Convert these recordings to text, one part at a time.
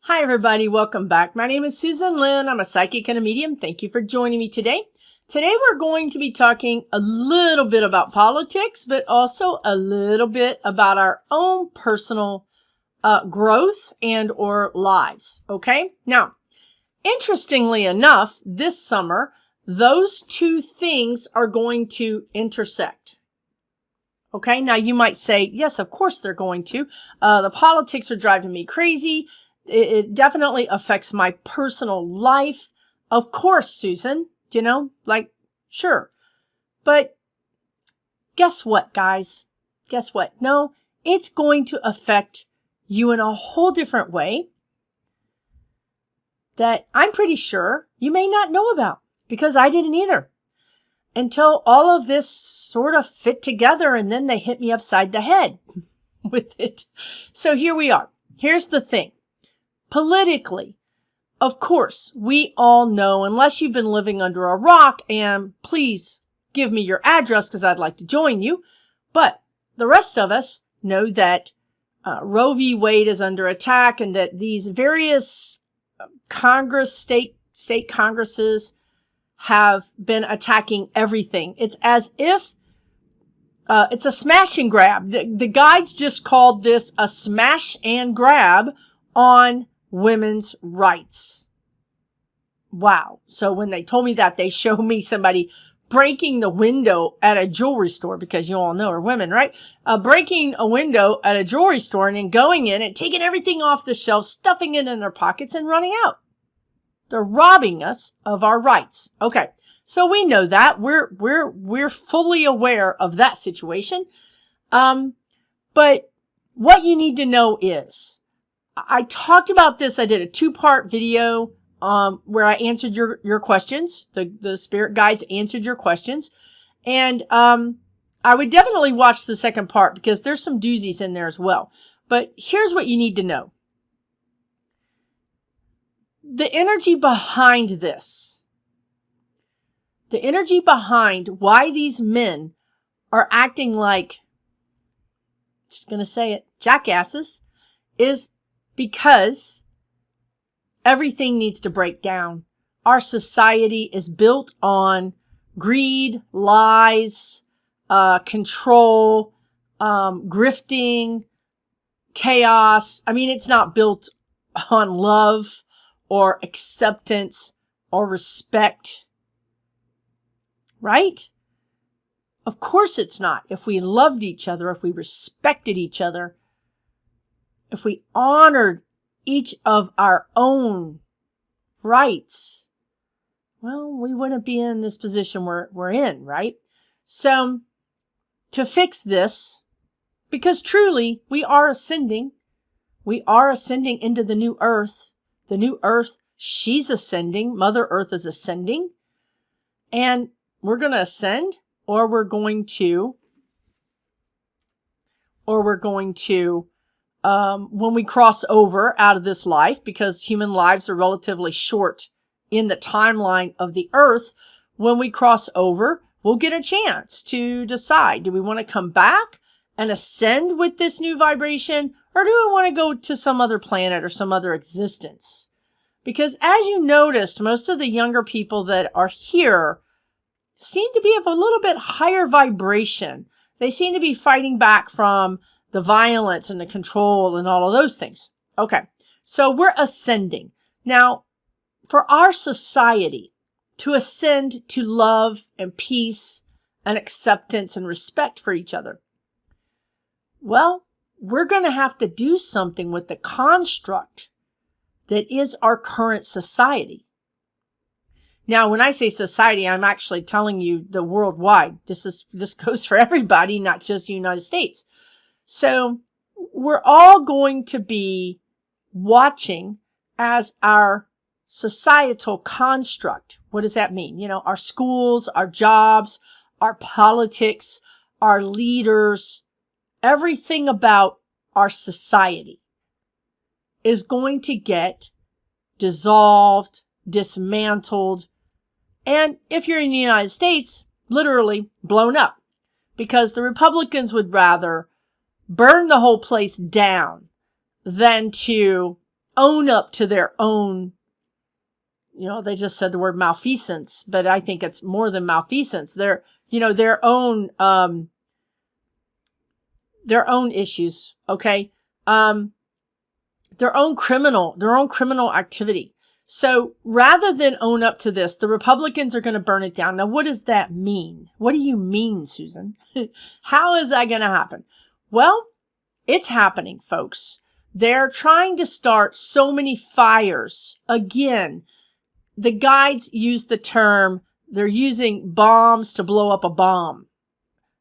Hi, everybody. Welcome back. My name is Susan Lynn. I'm a psychic and a medium. Thank you for joining me today. Today, we're going to be talking a little bit about politics, but also a little bit about our own personal growth and or lives. Okay. Now, interestingly enough, this summer, those two things are going to intersect. Okay. Now, you might say, yes, of course they're going to. The politics are driving me crazy. It definitely affects my personal life. Of course, Susan, sure. But guess what, guys? Guess what? No, it's going to affect you in a whole different way that I'm pretty sure you may not know about, because I didn't either until all of this sort of fit together, and then they hit me upside the head with it. So here we are. Here's the thing. Politically, of course, we all know, unless you've been living under a rock, and please give me your address because I'd like to join you, but the rest of us know that Roe v. Wade is under attack, and that these various state congresses have been attacking everything. It's as if it's a smash and grab. The guides just called this a smash and grab on women's rights. Wow. So when they told me that, they showed me somebody breaking the window at a jewelry store, because you all know are women, right? Breaking a window at a jewelry store and then going in and taking everything off the shelf, stuffing it in their pockets and running out. They're robbing us of our rights. Okay. So we know that. We're fully aware of that situation. But what you need to know is, I talked about this. I did a 2-part video where I answered your questions. The spirit guides answered your questions. And I would definitely watch the second part, because there's some doozies in there as well. But here's what you need to know. The energy behind this, the energy behind why these men are acting like, just going to say it, jackasses, is because everything needs to break down. Our society is built on greed, lies, control, grifting, chaos. I mean, it's not built on love or acceptance or respect, right? Of course it's not. If we loved each other, if we respected each other, if we honored each of our own rights, well, we wouldn't be in this position we're in, right? So to fix this, because truly we are ascending into the new earth. The new earth, she's ascending. Mother Earth is ascending. And we're going to ascend, or we're going to when we cross over out of this life, because human lives are relatively short in the timeline of the earth, when we cross over, we'll get a chance to decide, do we want to come back and ascend with this new vibration, or do we want to go to some other planet or some other existence? Because as you noticed, most of the younger people that are here seem to be of a little bit higher vibration. They seem to be fighting back from the violence and the control and all of those things. Okay, so we're ascending. Now, for our society to ascend to love and peace and acceptance and respect for each other, well, we're going to have to do something with the construct that is our current society. Now, when I say society, I'm actually telling you the worldwide. This goes for everybody, not just the United States. So we're all going to be watching as our societal construct. What does that mean? Our schools, our jobs, our politics, our leaders, everything about our society is going to get dissolved, dismantled, and if you're in the United States, literally blown up, because the Republicans would rather burn the whole place down than to own up to their own, they just said the word malfeasance, but I think it's more than malfeasance. Their own issues, okay? Their own criminal activity. So rather than own up to this, the Republicans are going to burn it down. Now, what does that mean? What do you mean, Susan? How is that going to happen? Well, it's happening, folks. They're trying to start so many fires. Again, the guides use the term, they're using bombs to blow up a bomb.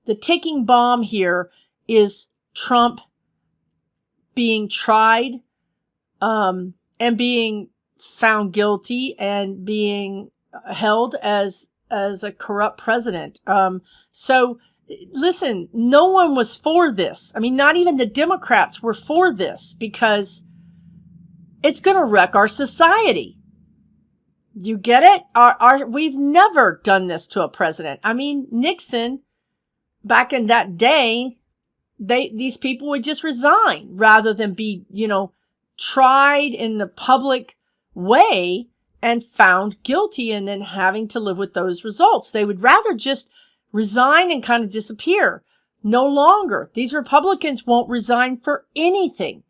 The ticking bomb here is Trump being tried, and being found guilty and being held as a corrupt president. So listen, no one was for this. I mean, not even the Democrats were for this because it's going to wreck our society. You get it? We've never done this to a president. I mean, Nixon, back in that day, these people would just resign rather than be, tried in the public way and found guilty and then having to live with those results. They would rather just resign and kind of disappear. No longer. These Republicans won't resign for anything.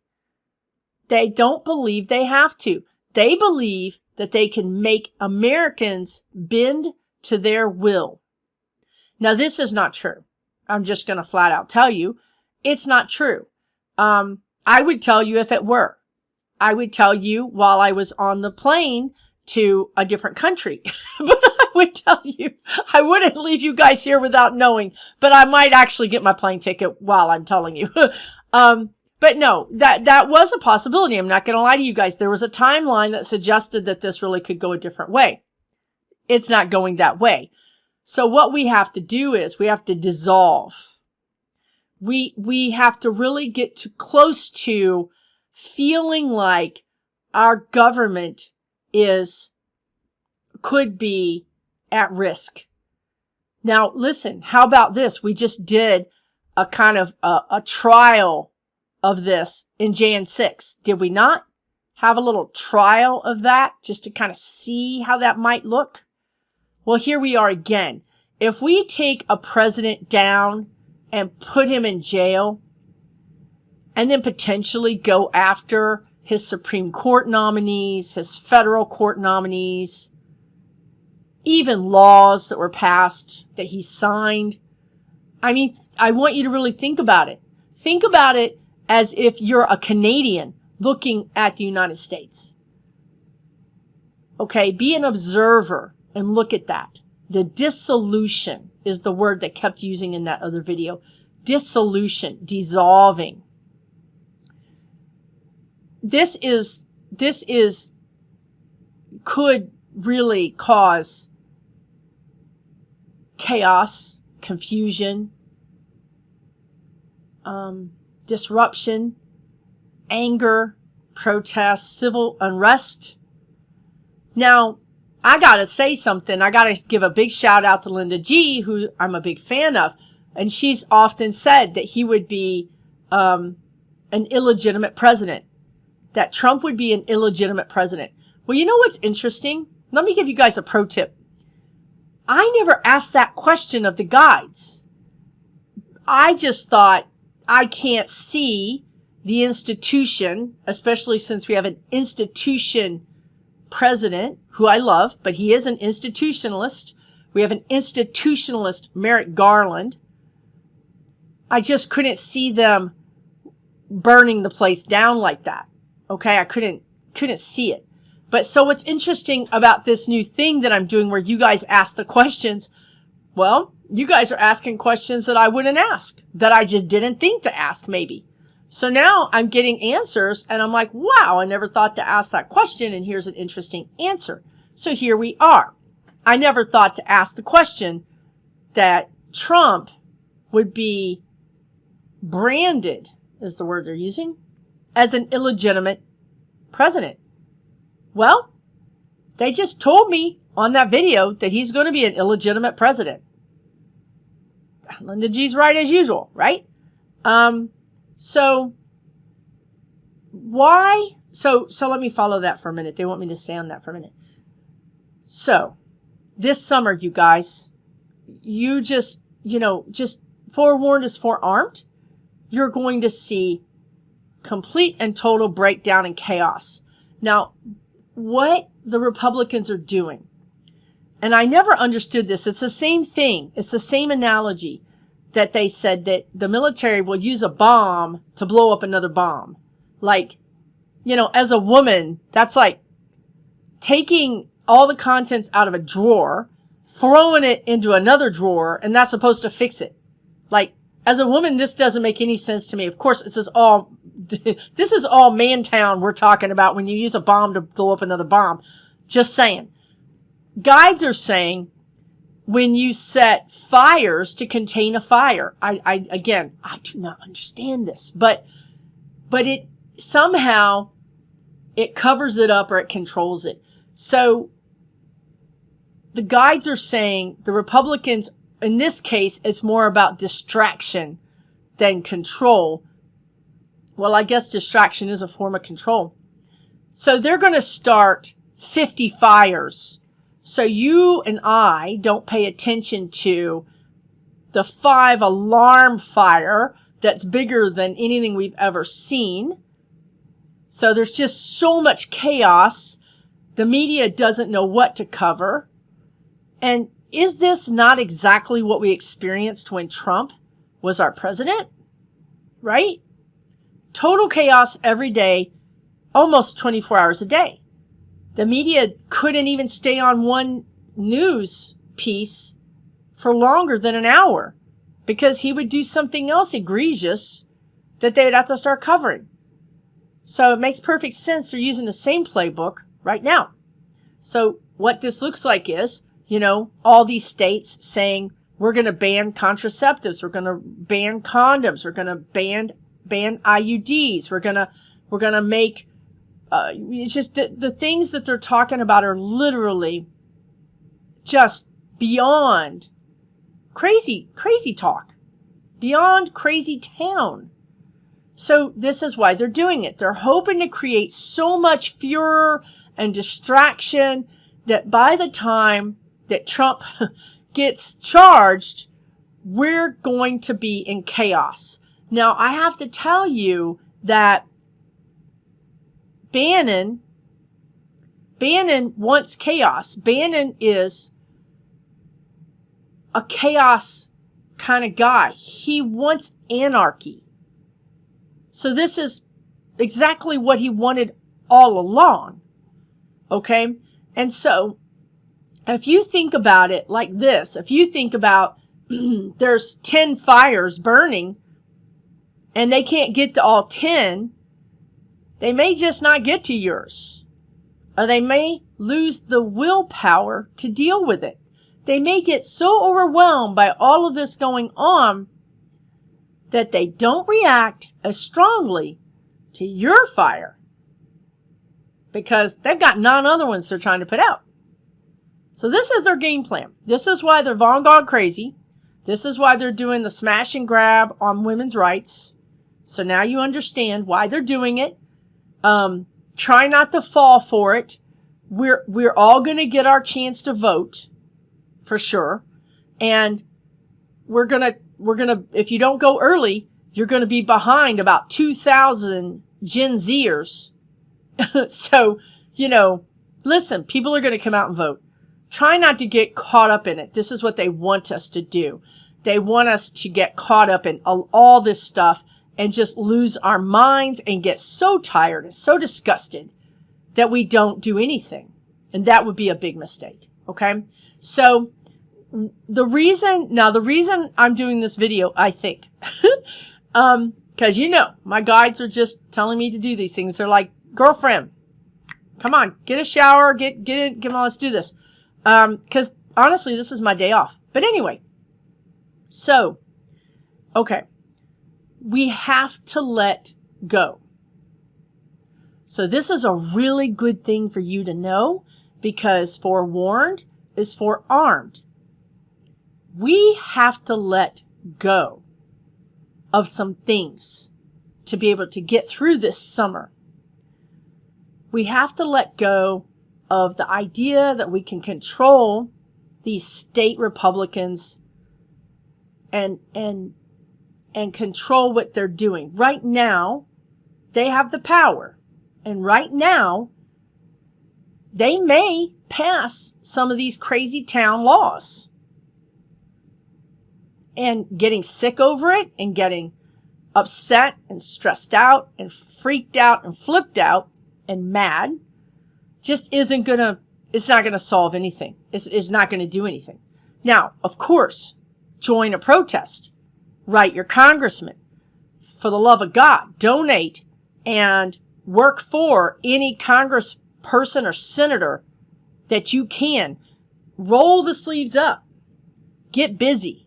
They don't believe they have to. They believe that they can make Americans bend to their will. Now, this is not true. I'm just going to flat out tell you, it's not true. I would tell you if it were. I would tell you while I was on the plane to a different country. But I would tell you, I wouldn't leave you guys here without knowing, but I might actually get my plane ticket while I'm telling you. But no, that was a possibility. I'm not going to lie to you guys. There was a timeline that suggested that this really could go a different way. It's not going that way. So what we have to do is we have to dissolve. We have to really get too close to feeling like our government could be at risk. Now, listen, how about this? We just did a kind of a trial of this in Jan 6. Did we not have a little trial of that just to kind of see how that might look? Well, here we are again. If we take a president down and put him in jail and then potentially go after his Supreme Court nominees, his federal court nominees, even laws that were passed that he signed. I mean, I want you to really think about it. Think about it as if you're a Canadian looking at the United States. Okay, be an observer and look at that. The dissolution is the word they kept using in that other video. Dissolution, dissolving. This could really cause chaos, confusion, disruption, anger, protest, civil unrest. Now, I got to say something. I got to give a big shout out to Linda G, who I'm a big fan of. And she's often said that he would be an illegitimate president, that Trump would be an illegitimate president. Well, you know what's interesting? Let me give you guys a pro tip. I never asked that question of the guides. I just thought, I can't see the institution, especially since we have an institution president who I love, but he is an institutionalist. We have an institutionalist, Merrick Garland. I just couldn't see them burning the place down like that. Okay, I couldn't see it. But so what's interesting about this new thing that I'm doing where you guys ask the questions, well, you guys are asking questions that I wouldn't ask, that I just didn't think to ask maybe. So now I'm getting answers and I'm like, wow, I never thought to ask that question and here's an interesting answer. So here we are. I never thought to ask the question that Trump would be branded, is the word they're using, as an illegitimate president. Well, they just told me on that video that he's going to be an illegitimate president. Linda G's right as usual, right? So why So let me follow that for a minute. They want me to stay on that for a minute. So this summer, you guys, you just forewarned is forearmed. You're going to see complete and total breakdown and chaos. Now, what the Republicans are doing, and I never understood this. It's the same thing. It's the same analogy that they said that the military will use a bomb to blow up another bomb. Like, as a woman, that's like taking all the contents out of a drawer, throwing it into another drawer, and that's supposed to fix it. Like, as a woman, this doesn't make any sense to me. Of course, this is all Mantown we're talking about when you use a bomb to blow up another bomb. Just saying. Guides are saying when you set fires to contain a fire. I do not understand this, but it somehow it covers it up or it controls it. So the guides are saying the Republicans, in this case, it's more about distraction than control. Well, I guess distraction is a form of control. So they're going to start 50 fires. So you and I don't pay attention to the 5 alarm fire that's bigger than anything we've ever seen. So there's just so much chaos. The media doesn't know what to cover. And is this not exactly what we experienced when Trump was our president? Right? Total chaos every day, almost 24 hours a day. The media couldn't even stay on one news piece for longer than an hour because he would do something else egregious that they would have to start covering. So it makes perfect sense they're using the same playbook right now. So what this looks like is, all these states saying we're going to ban contraceptives, we're going to ban condoms, we're going to ban IUDs, we're going to make it's just the things that they're talking about are literally just beyond crazy talk, beyond crazy town. So this is why they're doing it. They're hoping to create so much furor and distraction that by the time that Trump gets charged, we're going to be in chaos. Now, I have to tell you that Bannon wants chaos. Bannon is a chaos kind of guy. He wants anarchy. So this is exactly what he wanted all along. Okay? And so, if you think about it like this, if you think about there's 10 fires burning and they can't get to all 10, they may just not get to yours. Or they may lose the willpower to deal with it. They may get so overwhelmed by all of this going on that they don't react as strongly to your fire because they've got 9 other ones they're trying to put out. So this is their game plan. This is why they're Von Gogh crazy. This is why they're doing the smash and grab on women's rights. So now you understand why they're doing it. Try not to fall for it. We're all going to get our chance to vote for sure. And we're going to, if you don't go early, you're going to be behind about 2,000 Gen Zers. So, listen, people are going to come out and vote. Try not to get caught up in it. This is what they want us to do. They want us to get caught up in all this stuff and just lose our minds and get so tired and so disgusted that we don't do anything. And that would be a big mistake. Okay. So the reason I'm doing this video, I think, cause my guides are just telling me to do these things. They're like, girlfriend, come on, get a shower, get in, come on, let's do this. Cause honestly, this is my day off. But anyway, so, okay. We have to let go. So this is a really good thing for you to know because forewarned is forearmed. We have to let go of some things to be able to get through this summer. We have to let go of the idea that we can control these state Republicans and control what they're doing. Right now, they have the power. And right now, they may pass some of these crazy town laws. And getting sick over it and getting upset and stressed out and freaked out and flipped out and mad just isn't gonna, it's not gonna solve anything. It's not gonna do anything. Now, of course, join a protest. Write your congressman. For the love of God, donate and work for any congressperson or senator that you can. Roll the sleeves up. Get busy.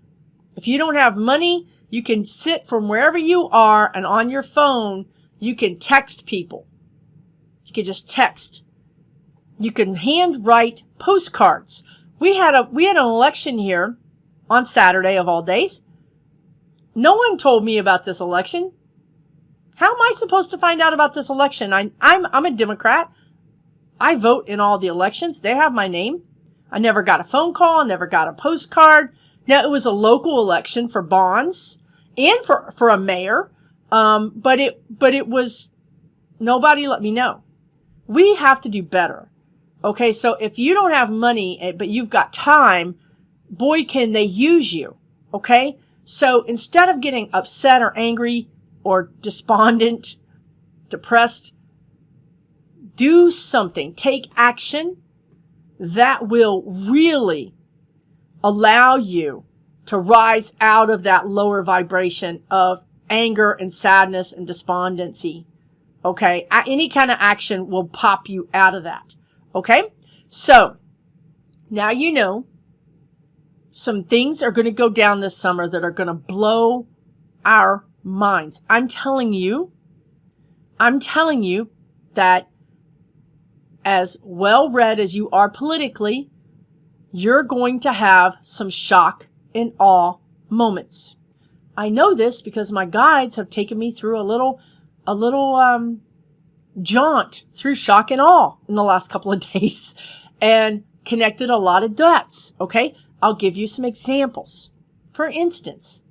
If you don't have money, you can sit from wherever you are and on your phone, you can text people. You can just text. You can handwrite postcards. We had an election here on Saturday of all days. No one told me about this election. How am I supposed to find out about this election? I'm a Democrat. I vote in all the elections. They have my name. I never got a phone call, never got a postcard. Now, it was a local election for bonds and for a mayor. But it was, nobody let me know. We have to do better. Okay. So if you don't have money, but you've got time, boy, can they use you. Okay. So instead of getting upset or angry or despondent, depressed, do something, take action that will really allow you to rise out of that lower vibration of anger and sadness and despondency. Okay. Any kind of action will pop you out of that. Okay. So now you know some things are going to go down this summer that are going to blow our minds. I'm telling you that as well read as you are politically, you're going to have some shock and awe moments. I know this because my guides have taken me through a little jaunt through shock and awe in the last couple of days and connected a lot of dots. Okay. I'll give you some examples. For instance,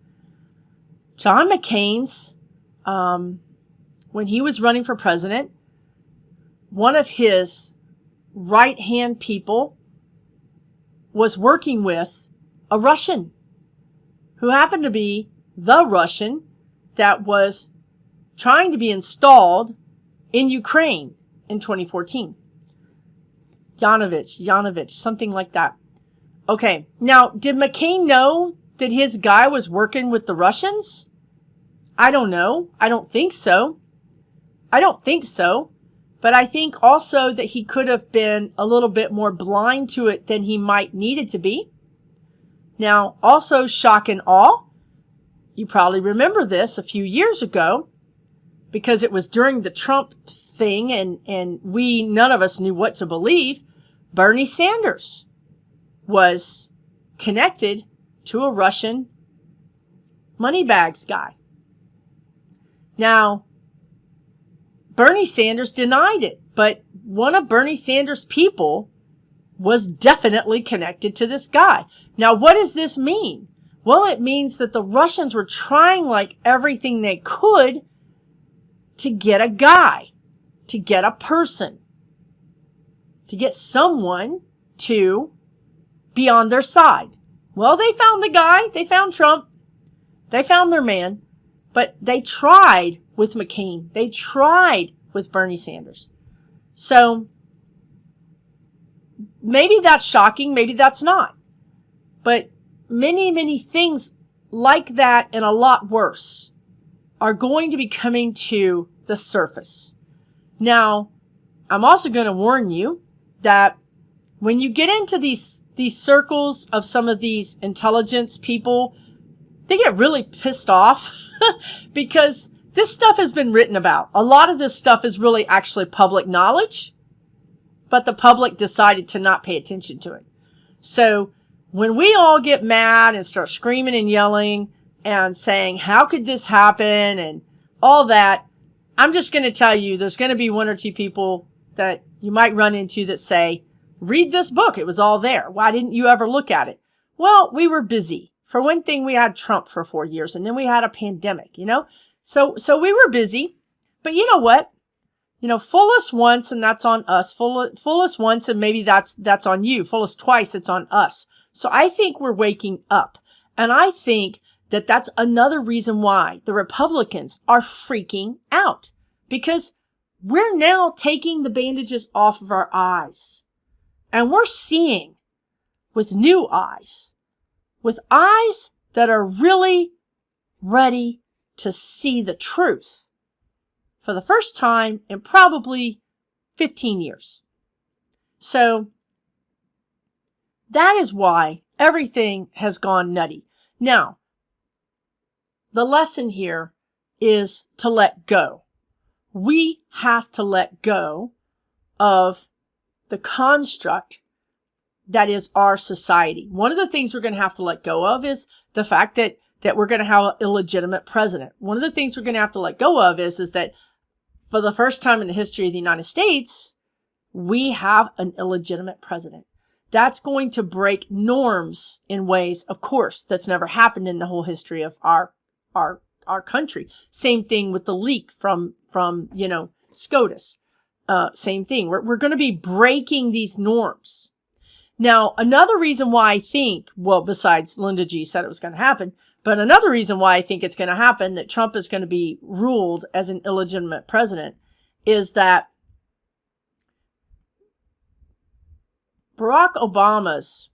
John McCain's, when he was running for president, one of his right-hand people was working with a Russian who happened to be the Russian that was trying to be installed in Ukraine in 2014. Yanovich, something like that. Okay, now, did McCain know that his guy was working with the Russians? I don't know. I don't think so. But I think also that he could have been a little bit more blind to it than he might needed to be. Now, also shock and awe. You probably remember this a few years ago because it was during the Trump thing and none of us knew what to believe. Bernie Sanders was connected to a Russian moneybags guy. Now, Bernie Sanders denied it, but one of Bernie Sanders' people was definitely connected to this guy. Now, what does this mean? Well, it means that the Russians were trying like everything they could to get a guy, to get a person, to get someone to be on their side. Well, they found the guy. They found Trump. They found their man. But they tried with McCain. They tried with Bernie Sanders. So maybe that's shocking. Maybe that's not. But many, many things like that and a lot worse are going to be coming to the surface. Now, I'm also going to warn you that when you get into these circles of some of these intelligence people, they get really pissed off because this stuff has been written about. A lot of this stuff is really actually public knowledge, but the public decided to not pay attention to it. So when we all get mad and start screaming and yelling and saying, how could this happen and all that, I'm just going to tell you there's going to be one or two people that you might run into that say, read this book. It was all there. Why didn't you ever look at it? Well, we were busy. For one thing, we had Trump for 4 years, and then we had a pandemic, So we were busy. But you know what? Fool us once, and that's on us. Fool us once, and maybe that's on you. Fool us twice, it's on us. So I think we're waking up. And I think that that's another reason why the Republicans are freaking out. Because we're now taking the bandages off of our eyes. And we're seeing with new eyes. With eyes that are really ready to see the truth. For the first time in probably 15 years. So that is why everything has gone nutty. Now, the lesson here is to let go. We have to let go of the construct that is our society. One of the things we're going to have to let go of is the fact that we're going to have an illegitimate president. One of the things we're going to have to let go of is that for the first time in the history of the United States, we have an illegitimate president. That's going to break norms in ways, of course, that's never happened in the whole history of our country. Same thing with the leak from SCOTUS. Same thing. We're going to be breaking these norms. Now, another reason why I think, well, besides Linda G said it was going to happen, but another reason why I think it's going to happen, that Trump is going to be ruled as an illegitimate president, is that Barack Obama's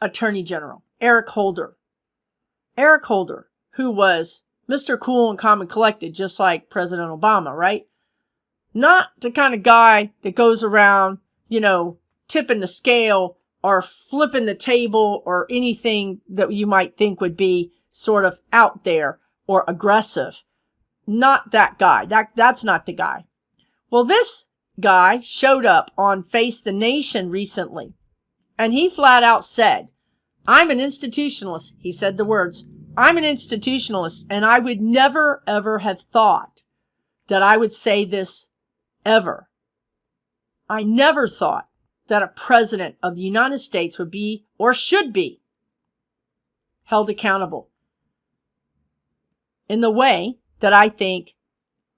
Attorney General, Eric Holder, who was Mr. Cool and Calm and Collected, just like President Obama, right? Not the kind of guy that goes around, tipping the scale or flipping the table or anything that you might think would be sort of out there or aggressive. Not that guy. That's not the guy. Well, this guy showed up on Face the Nation recently, and he flat out said, I'm an institutionalist. He said the words, I'm an institutionalist, and I would never, ever have thought that I would say this ever. I never thought that a president of the United States would be, or should be, held accountable in the way that I think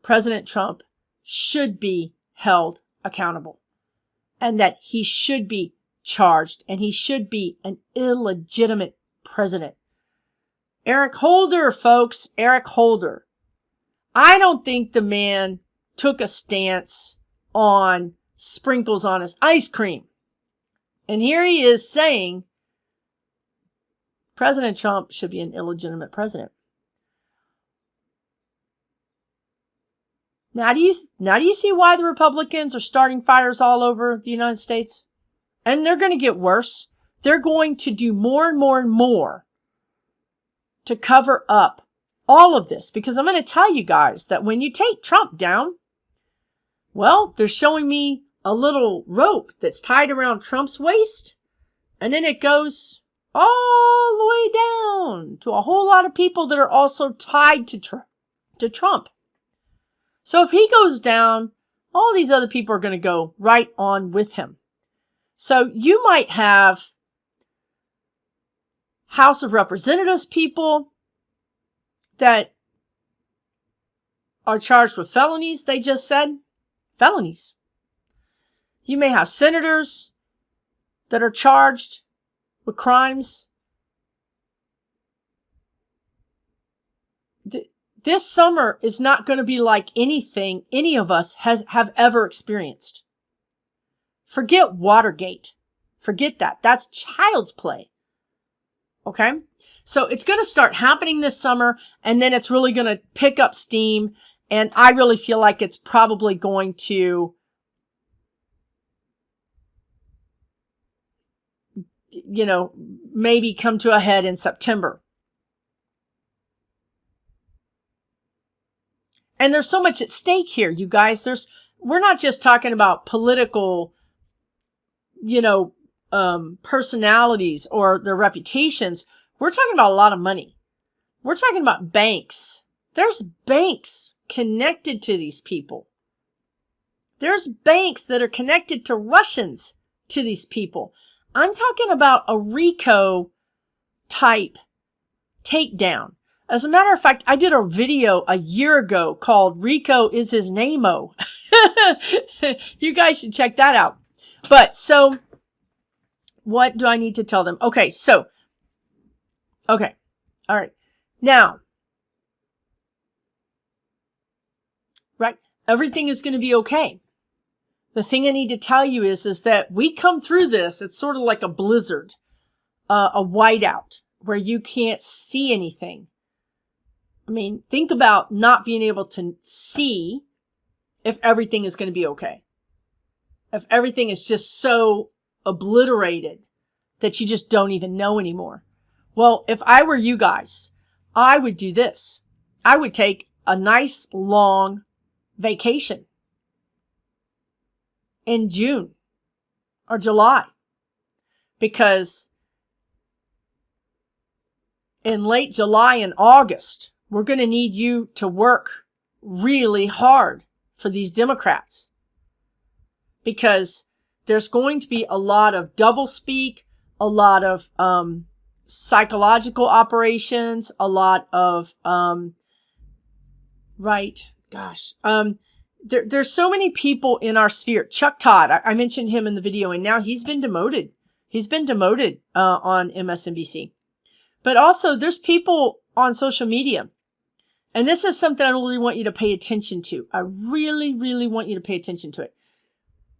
President Trump should be held accountable, and that he should be charged, and he should be an illegitimate president. Eric Holder, folks, Eric Holder. I don't think the man took a stance on sprinkles on his ice cream. And here he is saying President Trump should be an illegitimate president. Now do you see why the Republicans are starting fires all over the United States? And they're going to get worse. They're going to do more and more and more to cover up all of this. Because I'm going to tell you guys that when you take Trump down, well, they're showing me a little rope that's tied around Trump's waist, and then it goes all the way down to a whole lot of people that are also tied to Trump. So if he goes down, all these other people are going to go right on with him. So you might have House of Representatives people that are charged with felonies, they just said. Felonies. You may have senators that are charged with crimes. This summer is not going to be like anything any of us have ever experienced. Forget Watergate. Forget that. That's child's play. Okay? So it's going to start happening this summer, and then it's really going to pick up steam. And I really feel like it's probably going to, maybe come to a head in September. And there's so much at stake here, you guys. We're not just talking about political, personalities or their reputations. We're talking about a lot of money. We're talking about banks. There's banks connected to these people. There's banks that are connected to Russians to these people. I'm talking about a RICO type takedown. As a matter of fact, I did a video a year ago called RICO is his name-o. You guys should check that out. But so what do I need to tell them? Okay. All right. Now, right. Everything is going to be okay. The thing I need to tell you is that we come through this. It's sort of like a blizzard, a whiteout where you can't see anything. I mean, think about not being able to see if everything is going to be okay. If everything is just so obliterated that you just don't even know anymore. Well, if I were you guys, I would do this. I would take a nice long vacation in June or July, because in late July and August, we're going to need you to work really hard for these Democrats, because there's going to be a lot of doublespeak, a lot of psychological operations, a lot of there's so many people in our sphere. Chuck Todd, I mentioned him in the video, and now he's been demoted. He's been demoted on MSNBC. But also, there's people on social media. And this is something I really want you to pay attention to. I really, really want you to pay attention to it.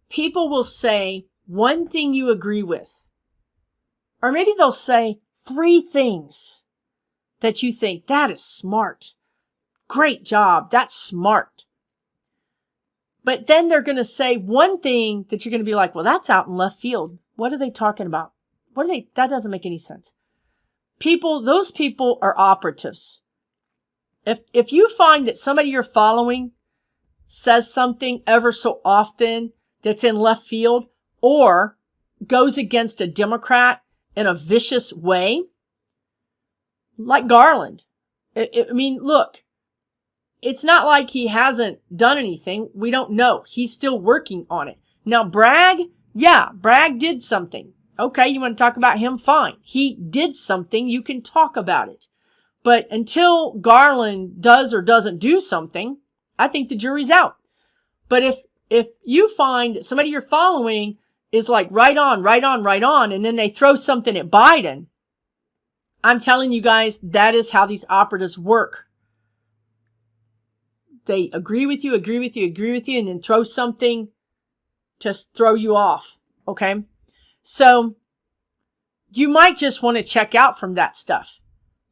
People will say one thing you agree with. Or maybe they'll say 3 things that you think, that is smart. Great job. That's smart. But then they're going to say one thing that you're going to be like, well, that's out in left field. What are they talking about? That doesn't make any sense. Those people are operatives. If you find that somebody you're following says something ever so often that's in left field or goes against a Democrat in a vicious way, like Garland. I mean, look, it's not like he hasn't done anything. We don't know. He's still working on it. Now, Bragg did something. Okay, you want to talk about him? Fine. He did something. You can talk about it. But until Garland does or doesn't do something, I think the jury's out. But if you find that somebody you're following is like right on, and then they throw something at Biden, I'm telling you guys, that is how these operatives work. They agree with you, and then throw something to throw you off. Okay? So you might just want to check out from that stuff.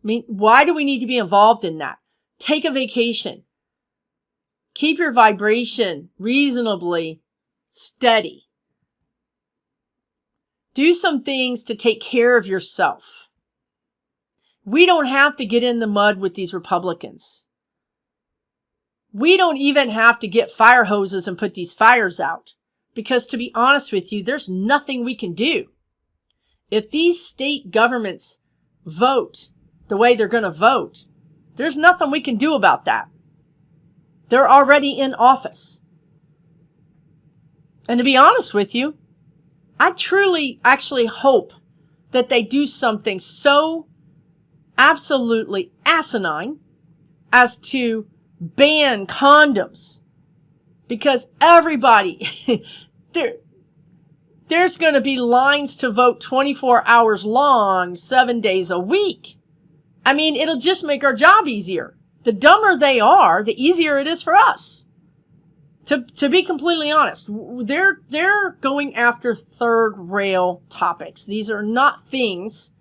I mean, why do we need to be involved in that? Take a vacation. Keep your vibration reasonably steady. Do some things to take care of yourself. We don't have to get in the mud with these Republicans. We don't even have to get fire hoses and put these fires out. Because to be honest with you, there's nothing we can do. If these state governments vote the way they're going to vote, there's nothing we can do about that. They're already in office. And to be honest with you, I truly actually hope that they do something so absolutely asinine as to ban condoms. Because everybody, there's going to be lines to vote 24 hours long, 7 days a week. I mean, it'll just make our job easier. The dumber they are, the easier it is for us. To be completely honest, they're going after third rail topics. These are not things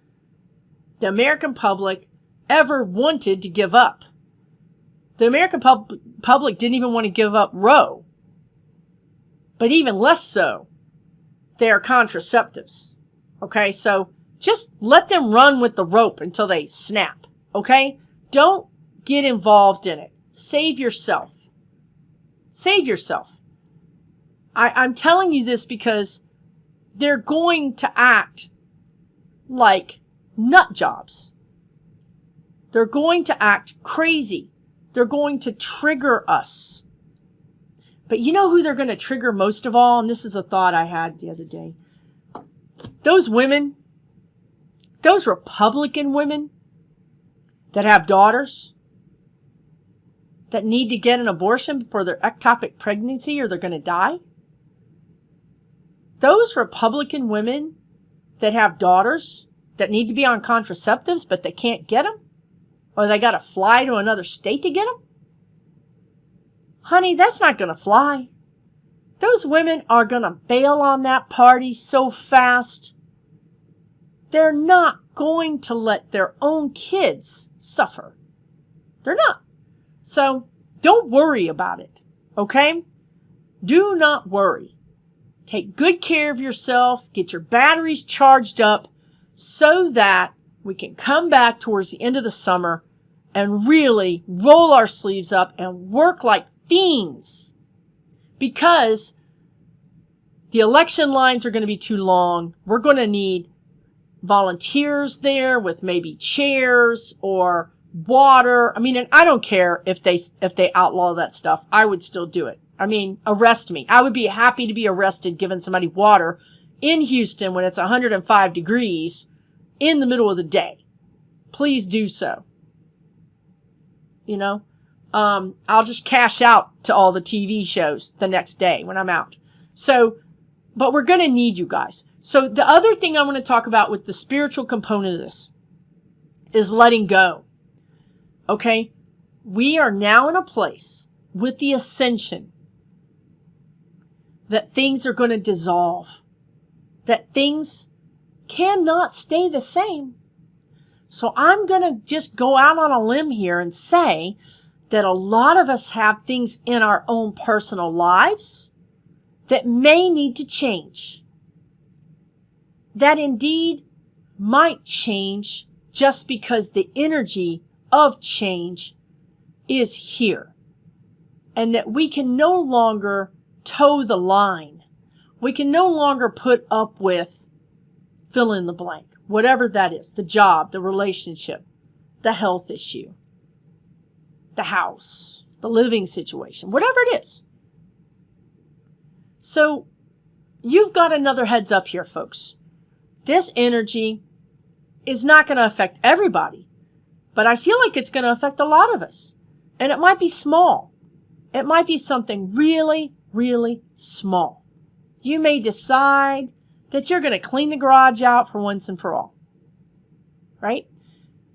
the American public ever wanted to give up. The American public didn't even want to give up Roe. But even less so, their contraceptives. Okay, so just let them run with the rope until they snap. Okay? Don't get involved in it. Save yourself. Save yourself. I'm telling you this because they're going to act like nut jobs. They're going to act crazy. They're going to trigger us. But you know who they're going to trigger most of all? And this is a thought I had the other day. Those women, those Republican women that have daughters that need to get an abortion for their ectopic pregnancy or they're going to die. Those Republican women that have daughters that need to be on contraceptives but they can't get them, or they got to fly to another state to get them. Honey, that's not going to fly. Those women are going to bail on that party so fast. They're not going to let their own kids suffer. They're not. So don't worry about it, okay? Do not worry. Take good care of yourself. Get your batteries charged up so that we can come back towards the end of the summer and really roll our sleeves up and work like fiends. Because the election lines are going to be too long. We're going to need volunteers there with maybe chairs or water. I mean, and I don't care if they outlaw that stuff. I would still do it. I mean, arrest me. I would be happy to be arrested giving somebody water in Houston when it's 105 degrees in the middle of the day. Please do so. You know, I'll just cash out to all the TV shows the next day when I'm out. So, but we're going to need you guys. So the other thing I want to talk about with the spiritual component of this is letting go. Okay? We are now in a place with the ascension that things are going to dissolve, that things cannot stay the same. So I'm going to just go out on a limb here and say that a lot of us have things in our own personal lives that may need to change. That indeed might change just because the energy of change is here. And that we can no longer toe the line. We can no longer put up with fill in the blank, whatever that is, the job, the relationship, the health issue, the house, the living situation, whatever it is. So you've got another heads up here, folks. This energy is not going to affect everybody, but I feel like it's going to affect a lot of us. And it might be small. It might be something really, really small. You may decide that you're going to clean the garage out for once and for all. Right?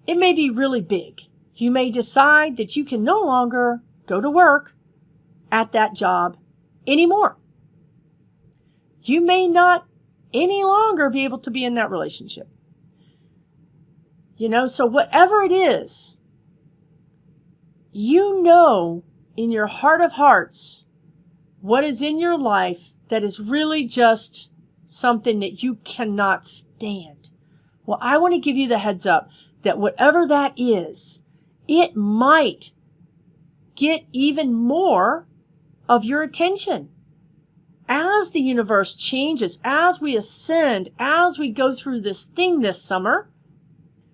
It may be really big. You may decide that you can no longer go to work at that job anymore. You may not any longer be able to be in that relationship. You know, so whatever it is, you know in your heart of hearts what is in your life that is really just something that you cannot stand. Well, I want to give you the heads up that whatever that is, it might get even more of your attention. As the universe changes, as we ascend, as we go through this thing this summer,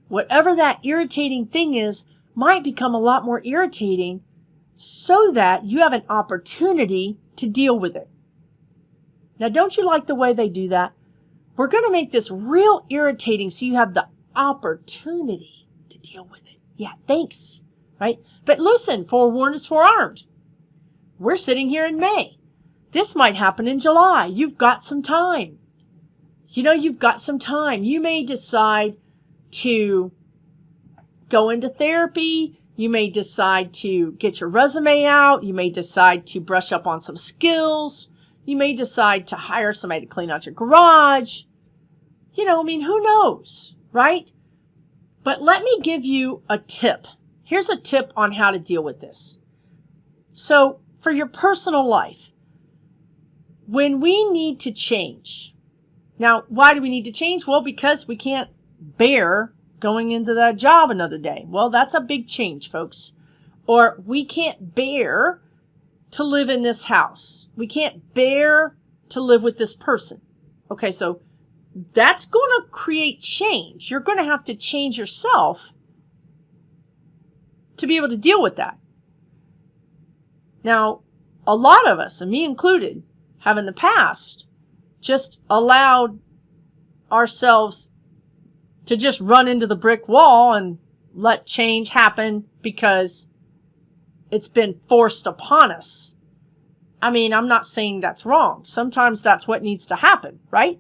whatever that irritating thing is might become a lot more irritating so that you have an opportunity to deal with it. Now, don't you like the way they do that? We're going to make this real irritating so you have the opportunity to deal with it. Yeah, thanks. Right? But listen, forewarned is forearmed. We're sitting here in May. This might happen in July. You've got some time. You know, you've got some time. You may decide to go into therapy. You may decide to get your resume out. You may decide to brush up on some skills. You may decide to hire somebody to clean out your garage. You know, I mean, who knows, right? But let me give you a tip. Here's a tip on how to deal with this. So, for your personal life, when we need to change. Now, why do we need to change? Well, because we can't bear going into that job another day. Well, that's a big change, folks. Or we can't bear to live in this house. We can't bear to live with this person. Okay, so that's going to create change. You're going to have to change yourself to be able to deal with that. Now, a lot of us, and me included, have in the past just allowed ourselves to just run into the brick wall and let change happen because it's been forced upon us. I mean, I'm not saying that's wrong. Sometimes that's what needs to happen, right?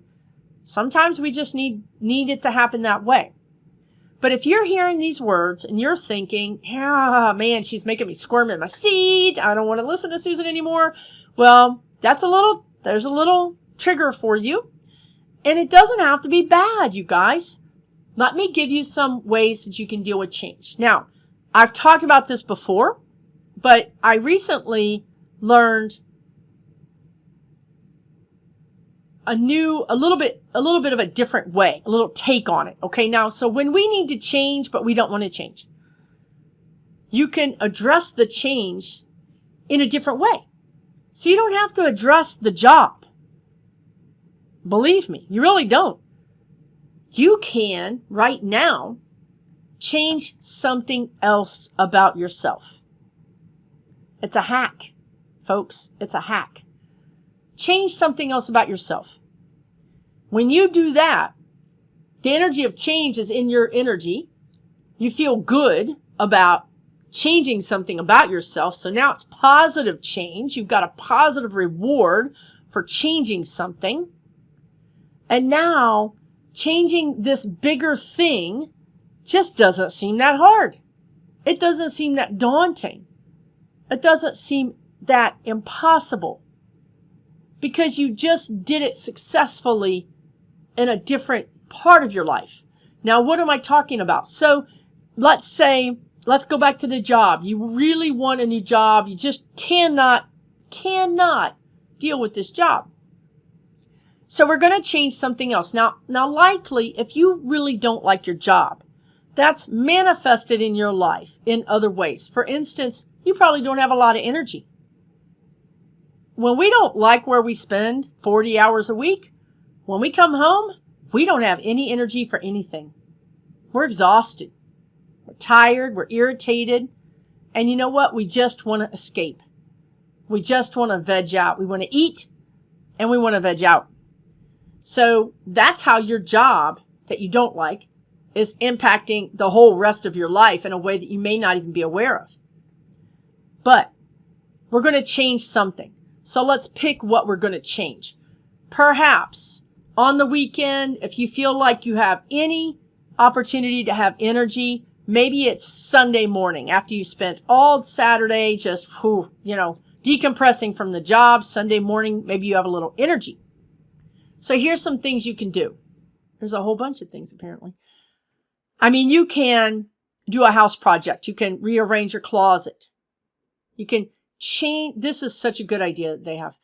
Sometimes we just need it to happen that way. But if you're hearing these words and you're thinking, yeah, man, she's making me squirm in my seat. I don't want to listen to Susan anymore. Well, there's a little trigger for you. And it doesn't have to be bad, you guys. Let me give you some ways that you can deal with change. Now, I've talked about this before, but I recently learned a little bit of a different way, a little take on it. Okay. Now, so when we need to change, but we don't want to change, you can address the change in a different way. So you don't have to address the job. Believe me, you really don't. You can right now change something else about yourself. It's a hack, folks. It's a hack. Change something else about yourself. When you do that, the energy of change is in your energy. You feel good about changing something about yourself. So now it's positive change. You've got a positive reward for changing something. And now changing this bigger thing just doesn't seem that hard. It doesn't seem that daunting. It doesn't seem that impossible because you just did it successfully in a different part of your life. Now, what am I talking about? So let's go back to the job. You really want a new job. You just cannot deal with this job. So we're going to change something else. Now likely, if you really don't like your job, that's manifested in your life in other ways. For instance, you probably don't have a lot of energy. When we don't like where we spend 40 hours a week, when we come home, we don't have any energy for anything. We're exhausted. We're tired. We're irritated. And you know what? We just want to escape. We just want to veg out. We want to eat and we want to veg out. So that's how your job that you don't like is impacting the whole rest of your life in a way that you may not even be aware of. But we're going to change something. So let's pick what we're going to change. Perhaps on the weekend, if you feel like you have any opportunity to have energy, maybe it's Sunday morning after you spent all Saturday just, decompressing from the job. Sunday morning, maybe you have a little energy. So here's some things you can do. There's a whole bunch of things, apparently. I mean, you can do a house project. You can rearrange your closet. You can change. This is such a good idea that they have.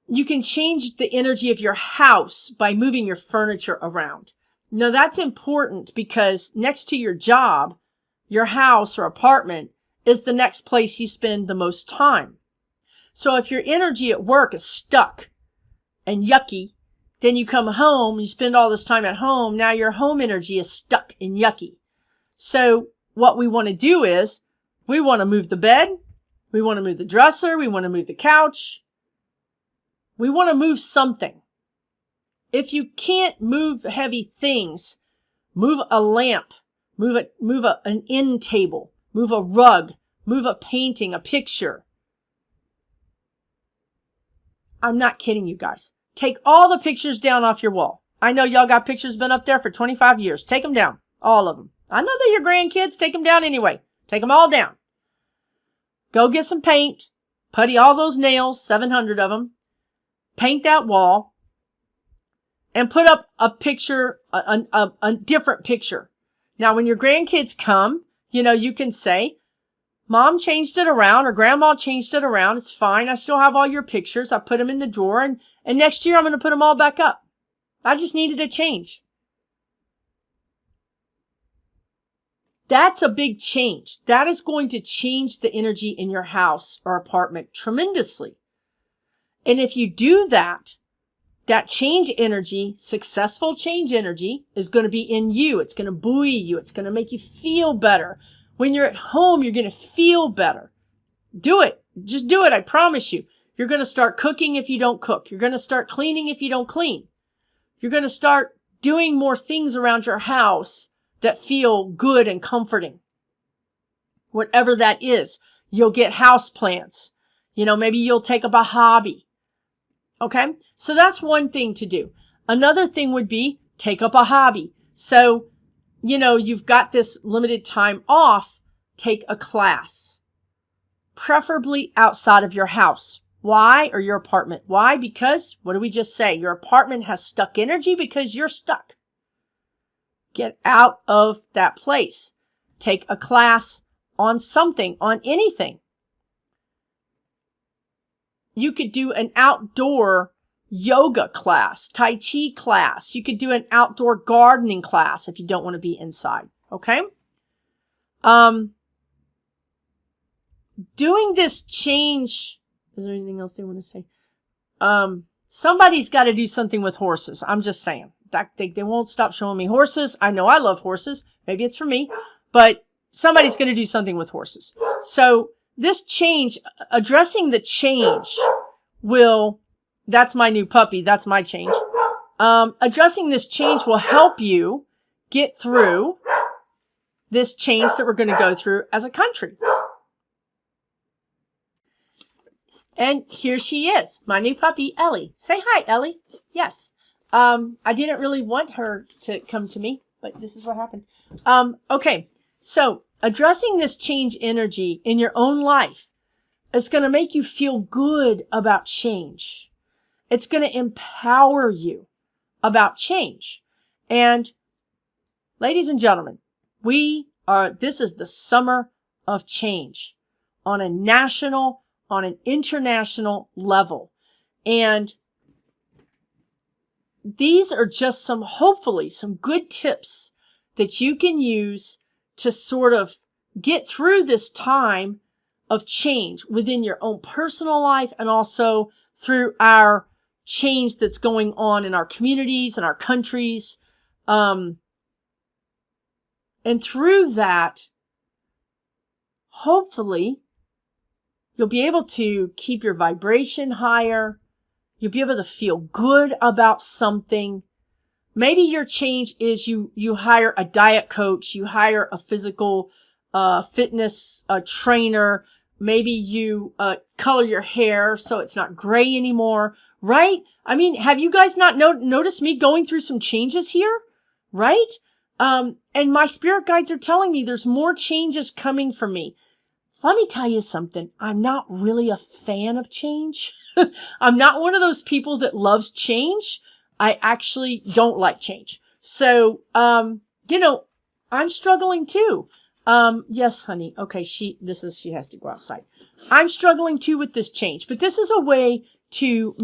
You can change the energy of your house by moving your furniture around. Now, that's important because next to your job, your house or apartment is the next place you spend the most time. So if your energy at work is stuck and yucky, then you come home, you spend all this time at home. Now your home energy is stuck and yucky. So what we want to do is we want to move the bed. We want to move the dresser. We want to move the couch. We want to move something. If you can't move heavy things, move a lamp, move an end table, move a rug, move a painting, a picture. I'm not kidding you guys. Take all the pictures down off your wall. I know y'all got pictures been up there for 25 years. Take them down. All of them. I know they're your grandkids. Take them down anyway. Take them all down. Go get some paint. Putty all those nails, 700 of them. Paint that wall. And put up a picture, a different picture. Now, when your grandkids come, you can say, Mom changed it around or Grandma changed it around. It's fine. I still have all your pictures. I put them in the drawer and next year I'm going to put them all back up. I just needed a change. That's a big change. That is going to change the energy in your house or apartment tremendously. And if you do that, that change energy, successful change energy, is going to be in you. It's going to buoy you. It's going to make you feel better. When you're at home, you're going to feel better. Do it. Just do it. I promise you. You're going to start cooking if you don't cook. You're going to start cleaning if you don't clean. You're going to start doing more things around your house that feel good and comforting. Whatever that is. You'll get house plants. Maybe you'll take up a hobby. Okay? So that's one thing to do. Another thing would be take up a hobby. So, you've got this limited time off. Take a class. Preferably outside of your house. Why? Or your apartment. Why? Because, what did we just say? Your apartment has stuck energy because you're stuck. Get out of that place. Take a class on something, on anything. You could do an outdoor yoga class, Tai Chi class. You could do an outdoor gardening class if you don't want to be inside. Okay? Doing this change. Is there anything else they want to say? Somebody's got to do something with horses. I'm just saying. They won't stop showing me horses. I know I love horses. Maybe it's for me. But somebody's going to do something with horses. So this change, addressing the change that's my new puppy. That's my change. Addressing this change will help you get through this change that we're going to go through as a country. And here she is, my new puppy, Ellie. Say hi, Ellie. Yes. I didn't really want her to come to me, but this is what happened. Okay. So addressing this change energy in your own life is going to make you feel good about change. It's going to empower you about change. And ladies and gentlemen, this is the summer of change on a national, on an international level. And these are just hopefully some good tips that you can use to sort of get through this time of change within your own personal life and also through our change that's going on in our communities and our countries. And through that, hopefully, you'll be able to keep your vibration higher. You'll be able to feel good about something. Maybe your change is you hire a diet coach, you hire a physical fitness trainer. Maybe you color your hair so it's not gray anymore, right? I mean, have you guys not noticed me going through some changes here, right? And my spirit guides are telling me there's more changes coming for me. Let me tell you something. I'm not really a fan of change. I'm not one of those people that loves change. I actually don't like change. So, I'm struggling too. Yes, honey. Okay. She has to go outside. I'm struggling too with this change, but this is a way to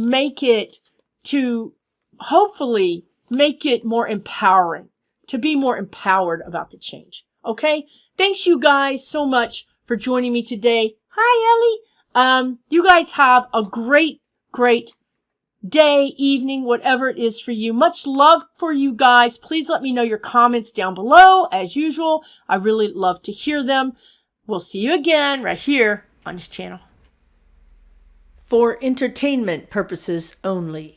hopefully make it more empowering, to be more empowered about the change. Okay. Thanks you guys so much for joining me today. Hi, Ellie. You guys have a great, great day, evening, whatever it is for you. Much love for you guys. Please let me know your comments down below. As usual, I really love to hear them. We'll see you again right here on this channel. For entertainment purposes only.